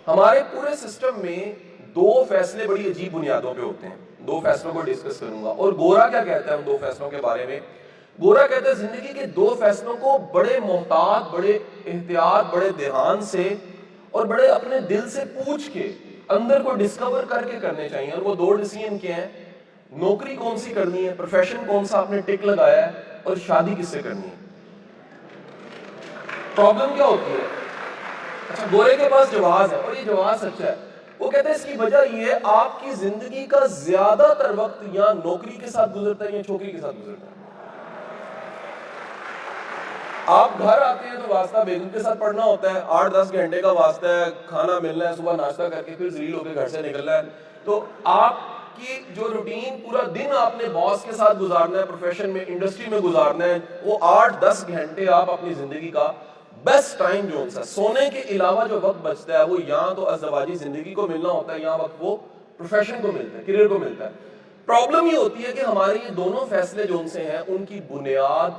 ہمارے پورے سسٹم میں دو فیصلے بڑی عجیب بنیادوں پہ ہوتے ہیں. دو فیصلوں کو ڈسکس کروں گا. اور گورا کیا کہتا ہے ان دو فیصلوں کے بارے میں؟ گورا کہتا ہے زندگی کے دو فیصلوں کو بڑے محتاط، بڑے احتیاط، بڑے دھیان سے اور بڑے اپنے دل سے پوچھ کے اندر کو ڈسکور کر کے کرنے چاہیے. اور وہ دو ڈیسیژن کیا ہیں؟ نوکری کون سی کرنی ہے، پروفیشن کون سا آپ نے ٹک لگایا ہے، اور شادی کس سے کرنی ہے. پرابلم کیا ہوتی ہے؟ اچھا، گورے کے پاس جواز ہے، اور یہ جواز سچا ہے. وہ کہتے ہیں اس کی وجہ یہ ہے آپ کی زندگی کا زیادہ تر وقت یا نوکری کے ساتھ گزرتا ہے یا چھوکری کے ساتھ گزرتا ہے. آپ گھر آتے ہیں تو واسطہ بیگم کے ساتھ پڑھنا ہوتا ہے، 8-10 گھنٹے کا واسطہ ہے، کھانا ملنا ہے، صبح ناشتہ کر کے پھر ذلیل ہو کے گھر سے نکلنا ہے. تو آپ کی جو روٹین پورا دن آپ نے باس کے ساتھ گزارنا ہے، پروفیشن میں، انڈسٹری میں گزارنا ہے، وہ 8-10 گھنٹے آپ اپنی زندگی کا بیسٹ ٹائم جو ہے سونے کے علاوہ جو وقت بچتا ہے وہ یہاں تو ازدواجی زندگی کو ملنا ہوتا ہے، یہاں وقت وہ پروفیشن کو ملتا ہے، کیریئر کو ملتا ہے. پرابلم یہ ہوتی ہے کہ ہمارے یہ دونوں فیصلے جو ان سے ہیں ان کی بنیاد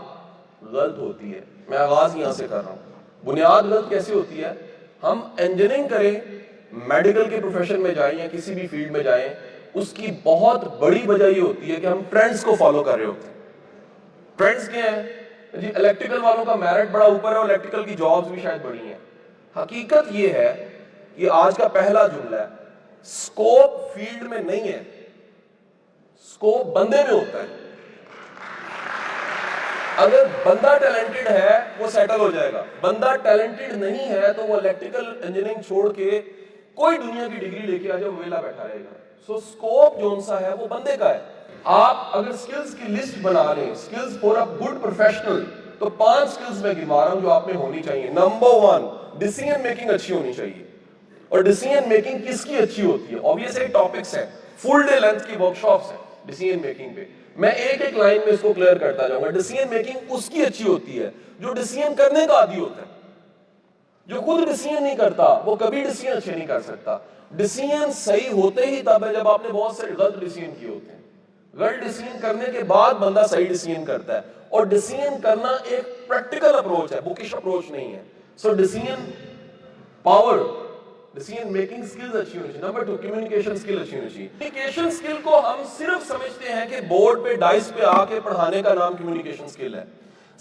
غلط ہوتی ہے. میں آغاز یہاں سے کر رہا ہوں. بنیاد غلط کیسے ہوتی ہے؟ ہم انجینئرنگ کریں، میڈیکل کے پروفیشن میں جائیں یا کسی بھی فیلڈ میں جائیں، اس کی بہت بڑی وجہ یہ ہوتی ہے کہ ہم ٹرینڈز کو فالو کر رہے ہوتے ہیں. ٹرینڈز کیا ہیں؟ جی الیکٹریکل والوں کا میرٹ بڑا اوپر ہے اور الیکٹریکل کی جابز بھی شاید بڑی ہیں. حقیقت یہ ہے، یہ آج کا پہلا جملہ ہے، سکوپ فیلڈ میں نہیں ہے، سکوپ بندے میں ہوتا ہے. اگر بندہ ٹیلنٹڈ ہے وہ سیٹل ہو جائے گا، بندہ ٹیلنٹڈ نہیں ہے تو وہ الیکٹریکل انجینئرنگ چھوڑ کے کوئی دنیا کی ڈگری لے کے آ جائے وہ ویلا بیٹھا رہے گا. سو سکوپ جو سا ہے وہ بندے کا ہے. آپ اگر سکلز کی لسٹ بنا لیں، skills for a good professional, تو 5 سکلز میں گنوا رہا ہوں جو آپ میں ہونی چاہیے. نمبر 1، ڈیسیژن میکنگ اچھی ہونی چاہیے. اور ڈیسیژن میکنگ کس کی اچھی ہوتی ہے؟ obviously ٹاپکس ہیں، فل ڈے لینتھ کی ورکشاپس ہیں ڈیسیژن میکنگ پہ. میں ایک لائن میں اس کو کلیئر کرتا جاؤں گا. ڈیسیژن میکنگ اس کی اچھی ہوتی ہے جو ڈیسیژن کرنے کا عادی ہوتا ہے. جو خود ڈیسیژن نہیں کرتا وہ کبھی ڈیسیژن اچھے نہیں کر سکتا. ڈیسیژن صحیح ہوتے ہی تب ہے جب آپ نے بہت سے غلط ڈیسیژن کیے ہوتے ہیں. غلط ڈیسیژن کرنے کے بعد بندہ صحیح ڈیسیژن کرتا ہے. اور ڈیسیژن کرنا ایک پریکٹیکل اپروچ ہے، بکش اپروچ نہیں ہے. So decision power, decision making skills اچھی ہونی چاہیے. نمبر 2، کمیونیکیشن سکل اچھی ہونی چاہیے. کمیونیکیشن سکل کو ہم صرف سمجھتے ہیں کہ بورڈ پہ ڈائس پہ آ کے پڑھانے کا نام کمیونیکیشن سکل ہے.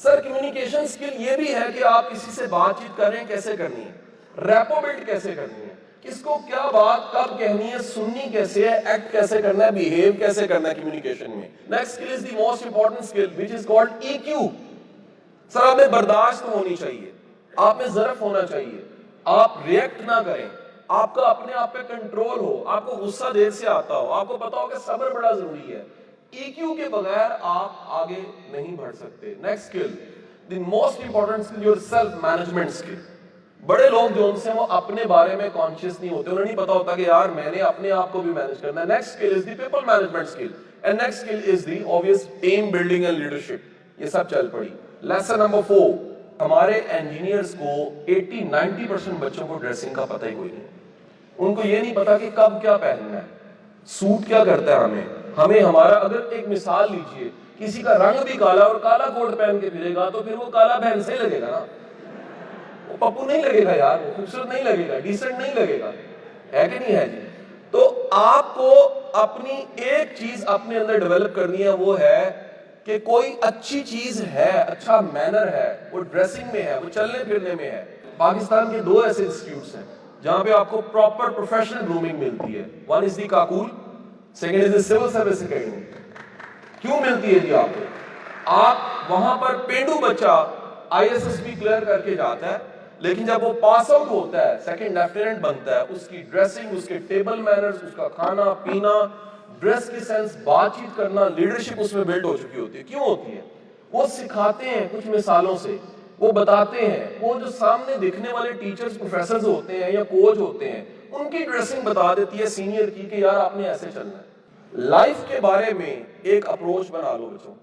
سر کمیونیکیشن سکل یہ بھی ہے کہ آپ کسی سے بات چیت کر رہے ہیں کیسے کرنی ہے، ریپو بلڈ کیسے کرنی ہے، کس کو کیا بات کب کہنی ہے، سننی کیسے ہے، ایکٹ کیسے کرنا ہے، بیہیو کیسے کرنا ہے کمیونیکیشن میں. Next skill is the most important skill which is called EQ. سر آپ میں برداشت ہونی چاہیے، آپ میں ظرف ہونا چاہیے، آپ ریئیکٹ نہ کریں، آپ کا اپنے آپ پہ کنٹرول ہو، آپ کو غصہ دیر سے آتا ہو، آپ کو پتا ہو کہ صبر بڑا ضروری ہے. EQ کے بغیر آپ آگے نہیں بڑھ سکتے. Next skill, the most important skill, your self management skill. بڑے لوگ جو ان سے وہ اپنے بارے میں کانشیس نہیں ہوتے، انہیں نہیں پتا ہوتا کہ یار میں نے اپنے آپ کو بھی مینج کرنا ہے. Next skill is the people management skill. And next skill is the obvious team building and leadership. یہ سب چل پڑی. لیسن نمبر 4، ہمارے انجینئرز کو 80-90% بچوں کو ڈریسنگ کا پتہ ہی کوئی نہیں. ان کو یہ نہیں پتا کہ کب کیا پہننا ہے، سوٹ کیا کرتا ہے ہمیں ہمارا. اگر ایک مثال لیجئے، کسی کا رنگ بھی کالا اور کالا کوٹ پہن کے پھرے گا تو پھر وہ کالا بہن سے لگے گا نا، وہ پپو نہیں لگے گا یار، وہ خوبصورت نہیں لگے گا، ڈیسنٹ نہیں لگے گا. ہے کہ نہیں ہے جی؟ تو آپ کو اپنی ایک چیز اپنے اندر ڈیولپ کرنی ہے، وہ ہے کہ کوئی اچھی چیز ہے، اچھا مینر ہے، وہ ڈریسنگ میں ہے، وہ چلنے پھرنے میں ہے. پاکستان کے 2 ایسے انسٹیٹیوٹس ہیں جہاں پہ آپ کو پراپر پروفیشنل گرومنگ ملتی ہے. One is the Kakul, second is the civil service academy. کیوں ملتی ہے جی آپ کو؟ آپ وہاں پر پینڈو بچہ ISSB کلیئر کر کے جاتا ہے، لیکن جب وہ پاس آؤٹ ہوتا ہے، سیکنڈ لیفٹیننٹ بنتا ہے، اس کی ڈریسنگ، اس کے ٹیبل مینرز، اس کا کھانا پینا، ڈریس کی سینس، بات چیت کرنا، لیڈرشپ اس میں بلڈ ہو چکی ہوتی ہے. کیوں ہوتی ہے؟ وہ سکھاتے ہیں کچھ مثالوں سے، وہ بتاتے ہیں. وہ جو سامنے دکھنے والے ٹیچرز، پروفیسرز ہوتے ہیں یا کوچ ہوتے ہیں، ان کی ڈریسنگ بتا دیتی ہے سینئر کی کہ یار آپ نے ایسے چلنا ہے. لائف کے بارے میں ایک اپروچ بنا لو بچوں،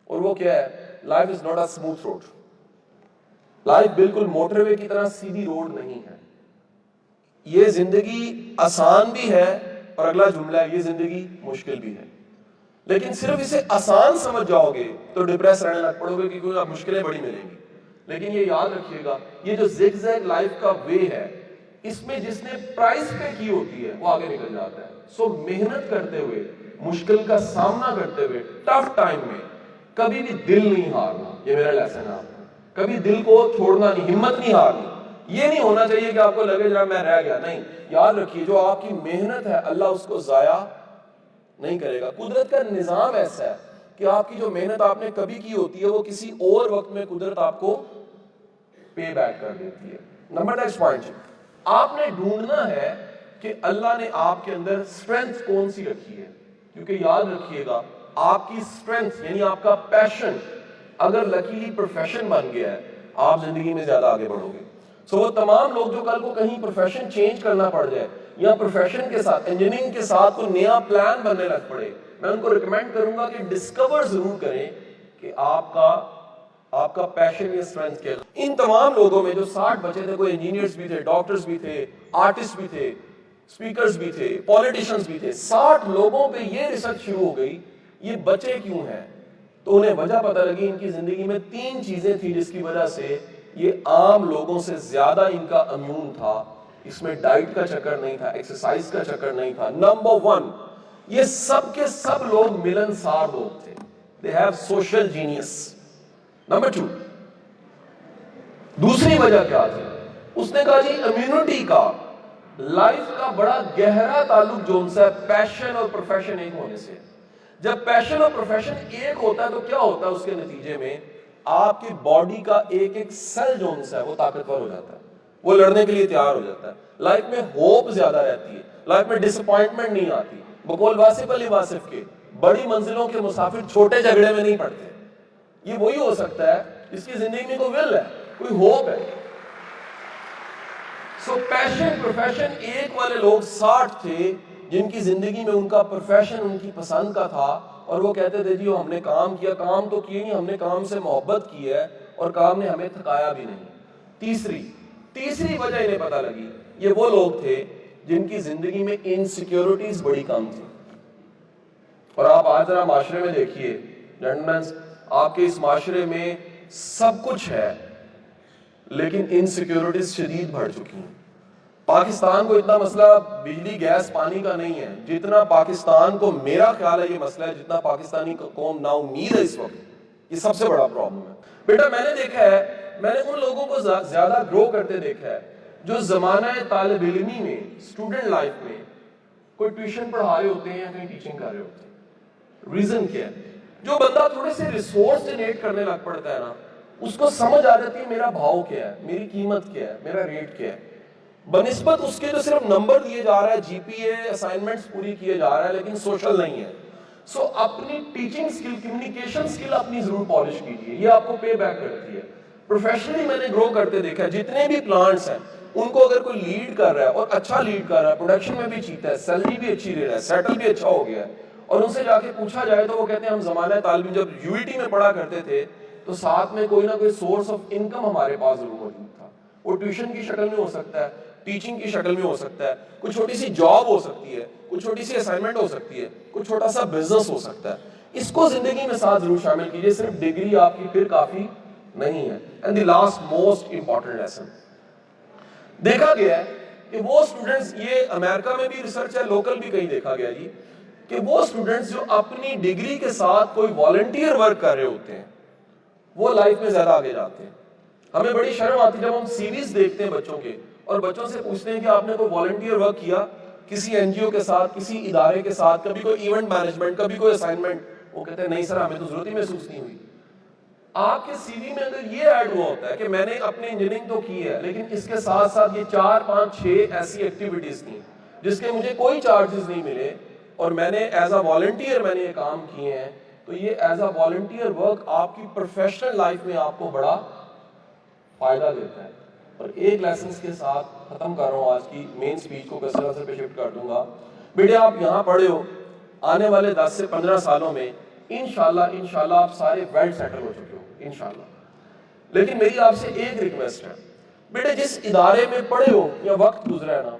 اور وہ کیا ہے؟ Life is not a smooth road. Life بالکل موٹر وے کی طرح سیدھی روڈ نہیں ہے. یہ زندگی آسان بھی ہے، اور اگلا جملہ ہے، یہ زندگی مشکل بھی ہے. لیکن صرف اسے آسان سمجھ جاؤ گے تو ڈپریس رہنے لگ پڑو گے کیونکہ اب مشکلیں بڑی ملیں گی. لیکن یہ یاد رکھیے گا، یہ جو زگ زیگ لائف کا وے ہے، اس میں جس نے پرائز پے کی ہوتی ہے وہ آگے نکل جاتا ہے. سو محنت کرتے ہوئے، مشکل کا سامنا کرتے ہوئے، ٹف ٹائم میں کبھی بھی دل نہیں ہارنا. یہ میرا لیسن ہے آپ کو. کبھی دل کو چھوڑنا نہیں، ہمت نہیں ہارنی. یہ نہیں ہونا چاہیے کہ آپ کو لگے جناب میں رہ گیا. نہیں، یاد رکھیے جو آپ کی محنت ہے اللہ اس کو ضائع نہیں کرے گا. قدرت کا نظام ایسا ہے کہ آپ کی جو محنت آپ نے کبھی کی ہوتی ہے وہ کسی اور وقت میں قدرت آپ کو پے بیک کر دیتی ہے. نمبر نیکسٹ پوائنٹ، آپ نے ڈھونڈنا ہے کہ اللہ نے آپ کے اندر اسٹرینتھ کون سی رکھی ہے. کیونکہ یاد رکھیے گا آپ کی اسٹرینتھ یعنی آپ کا پیشن اگر لکیلی پروفیشن بن گیا ہے آپ زندگی میں زیادہ آگے بڑھو گے. سو وہ تمام لوگ جو کل کو کہیں پروفیشن چینج کرنا پڑ جائے یا پروفیشن کے ساتھ انجینئرنگ کے ساتھ کوئی نیا پلان بننے لگ پڑے، میں ان کو ریکمینڈ کروں گا کہ ڈسکور ضرور کریں کہ آپ کا پیشن یا اسٹرینتھ کیا. ان تمام لوگوں میں جو 60 بچے تھے، کوئی انجینئرز بھی تھے، ڈاکٹرز بھی تھے، آرٹسٹ بھی تھے، اسپیکرز بھی تھے، پولیٹیشنز بھی تھے، 60 لوگوں پہ یہ ریسرچ شروع ہو گئی یہ بچے کیوں ہیں. تو انہیں وجہ پتہ لگی ان کی زندگی میں 3 چیزیں تھیں جس کی وجہ سے یہ عام لوگوں سے زیادہ ان کا امیون تھا. اس میں ڈائٹ کا چکر نہیں تھا، ایکسرسائز کا چکر نہیں تھا. نمبر 1، یہ سب کے سب لوگ ملنسار لوگ تھے. they have social genius. Number 2، دوسری وجہ کیا تھی؟ اس نے کہا جی امیونٹی کا، لائف کا بڑا گہرا تعلق جو ان سے پیشن اور پروفیشن ایک ہونے سے. جب پیشن اور پروفیشن ایک ہوتا ہے تو کیا ہوتا ہے اس کے نتیجے میں آپ کی باڈی کا ایک ایک سیل جو ان سے ہے وہ طاقتور ہو جاتا ہے، وہ لڑنے کے لیے تیار ہو جاتا ہے. لائف میں ہوپ زیادہ رہتی ہے، لائف میں ڈس اپوائنٹمنٹ نہیں آتی. بقول واصف علی واصف کے بڑی منزلوں کے مسافر چھوٹے جھگڑے میں نہیں پڑتے. یہ وہی ہو سکتا ہے جس کی زندگی میں کوئی ول ہے، کوئی ہوپ ہے. سو پیشن پروفیشن ایک والے لوگ 60 تھے جن کی زندگی میں ان کا پروفیشن ان کی پسند کا تھا اور وہ کہتے تھے جی ہم نے کام کیا، کام تو کیے نہیں، ہم نے کام سے محبت کی ہے اور کام نے ہمیں تھکایا بھی نہیں. تیسری وجہ انہیں پتہ لگی، یہ وہ لوگ تھے جن کی زندگی میں انسیکیورٹیز بڑی کم تھی. اور آپ آج ذرا معاشرے میں دیکھیے جنٹلمینز، آپ کے اس معاشرے میں سب کچھ ہے لیکن انسیکیورٹیز شدید بڑھ چکی ہیں. پاکستان کو اتنا مسئلہ بجلی گیس پانی کا نہیں ہے جتنا پاکستان کو میرا خیال ہے یہ مسئلہ ہے، جتنا پاکستانی قوم نا امید ہے اس وقت. یہ سب سے بڑا پرابلم ہے. بیٹا میں نے دیکھا ہے، میں نے ان لوگوں کو زیادہ گرو کرتے دیکھا ہے جو زمانہ طالب علمی میں، اسٹوڈنٹ لائف میں کوئی ٹیوشن پڑھا رہے ہوتے ہیں یا کہیں ٹیچنگ کر رہے ہوتے ہیں. ریزن کیا ہے؟ جو بندہ تھوڑے سے ریسورس جنریٹ کرنے لگ پڑتا ہے نا، اس کو سمجھ آ جاتی ہے میرا بھاؤ کیا ہے، میری قیمت کیا ہے، میرا ریٹ کیا ہے، بنسبت اس کے جو صرف نمبر دیے جا رہا ہے، جی پی اے اسائنمنٹس پوری کیے جا رہا ہے لیکن سوشل نہیں ہے. سو اپنی ٹیچنگ سکل، کمیونیکیشن سکل اپنی ضرور پالش کیجیے، یہ آپ کو پے بیک کرتی ہے. پروفیشنلی میں نے گرو کرتے دیکھا ہے، جتنے بھی پلانٹس ہیں ان کو اگر کوئی لیڈ کر رہا ہے اور اچھا لیڈ کر رہا ہے، پروڈکشن میں بھی چیتا ہے، سیلری بھی اچھی لے رہا ہے، سیٹل بھی اچھا ہو گیا ہے، اور ان سے جا کے پوچھا جائے تو وہ کہتے ہیں ہم زمانہ طالب جب یو ای ٹی میں پڑھا کرتے تھے تو ساتھ میں کوئی نہ کوئی سورس آف انکم ہمارے پاس ضرور موجود تھا. وہ ٹیوشن کی شکل میں ہو سکتا ہے، ٹیچنگ کی شکل میں ہو سکتا ہے، کوئی چھوٹی سی جاب ہو سکتی ہے، کوئی چھوٹی سی اسائنمنٹ ہو سکتی ہے، کوئی چھوٹا سا بزنس ہو سکتا ہے. اس کو زندگی میں ساتھ ضرور شامل کیجئے. صرف ڈگری آپ کی پھر کافی نہیں ہے. And the last most important lesson, دیکھا گیا ہے کہ وہ اسٹوڈنٹس، یہ امریکہ میں بھی ریسرچ ہے، لوکل بھی کہیں دیکھا گیا جی، کہ وہ اسٹوڈنٹس جو اپنی ڈگری کے ساتھ کوئی والنٹیئر ورک کر رہے ہوتے ہیں وہ لائف میں زیادہ آگے جاتے ہیں. ہمیں بڑی شرم آتی ہے جب ہم سیریز دیکھتے ہیں بچوں کے اور بچوں سے پوچھتے ہیں کہ آپ نے کوئی والنٹیئر ورک کیا کسی این جی او کے ساتھ، کسی ادارے کے ساتھ، کبھی کوئی ایونٹ مینجمنٹ، کبھی کوئی اسائنمنٹ. وہ کہتے ہیں نہیں سر ہمیں تو ضرورت ہی محسوس نہیں ہوئی. آپ کے سی وی میں اگر یہ ایڈ ہوا ہوتا ہے کہ میں نے اپنی انجینئرنگ تو کی ہے لیکن اس کے ساتھ ساتھ یہ 4 5 6 ایسی ایکٹیویٹیز تھیں جس کے مجھے کوئی چارجز نہیں ملے اور میں نے ایز اے والنٹیئر میں نے یہ کام کیے ہیں، تو یہ ایز اے والنٹیئر ورک آپ کی پروفیشنل لائف میں آپ کو بڑا فائدہ دیتا ہے. اور ایک لیسنس کے ساتھ ختم کر رہا ہوں آج کی مین سپیچ کو، کثر اثر پہ شفٹ کر دوں گا. بیٹے آپ یہاں پڑھے ہو، آنے والے 10 سے 15 سالوں میں انشاءاللہ آپ سارے ویل سیٹل ہو چکے ہو انشاءاللہ. لیکن میری آپ سے ایک ریکویسٹ ہے، بیٹے جس ادارے میں پڑھے ہو یا وقت گزرا ہے نا،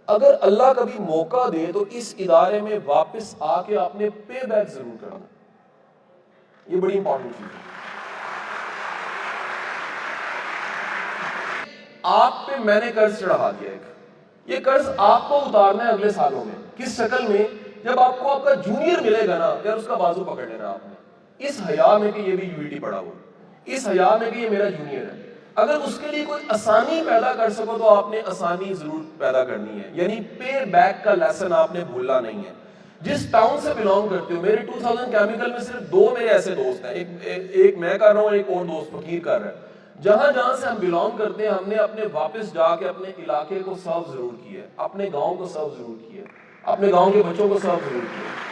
اگر اللہ کبھی موقع دے تو اس ادارے میں واپس آ کے آپ نے پے بیک ضرور کرنا. یہ بڑی امپورٹنٹ چیز ہے. آپ پہ میں نے قرض چڑھا دیا ایک، یہ قرض آپ کو اتارنا ہے اگلے سالوں میں. کس شکل میں؟ جب آپ کو آپ کا جونیئر ملے گا نا یار اس کا بازو پکڑ لینا آپ نے، اس حیا میں کہ یہ بھی UET پڑھا ہوا، اس حیا میں کہ یہ میرا جونیئر ہے. اگر اس کے لیے کوئی آسانی پیدا کر سکو تو آپ نے آسانی ضرور پیدا کرنی ہے. یعنی پے بیک کا لیسن آپ نے بھولنا نہیں ہے. جس ٹاؤن سے بلانگ کرتے ہو، میرے 2000 کیمیکل میں صرف 2 میرے ایسے دوست ہیں، ایک میں کر رہا ہوں، ایک اور دوست فقیر کر رہا ہے. جہاں جہاں سے ہم بلانگ کرتے ہیں، ہم نے اپنے واپس جا کے اپنے علاقے کو سرو ضرور کیا ہے، اپنے گاؤں کو سرو ضرور کیا ہے، اپنے گاؤں کے بچوں کو سرو ضرور کیا ہے.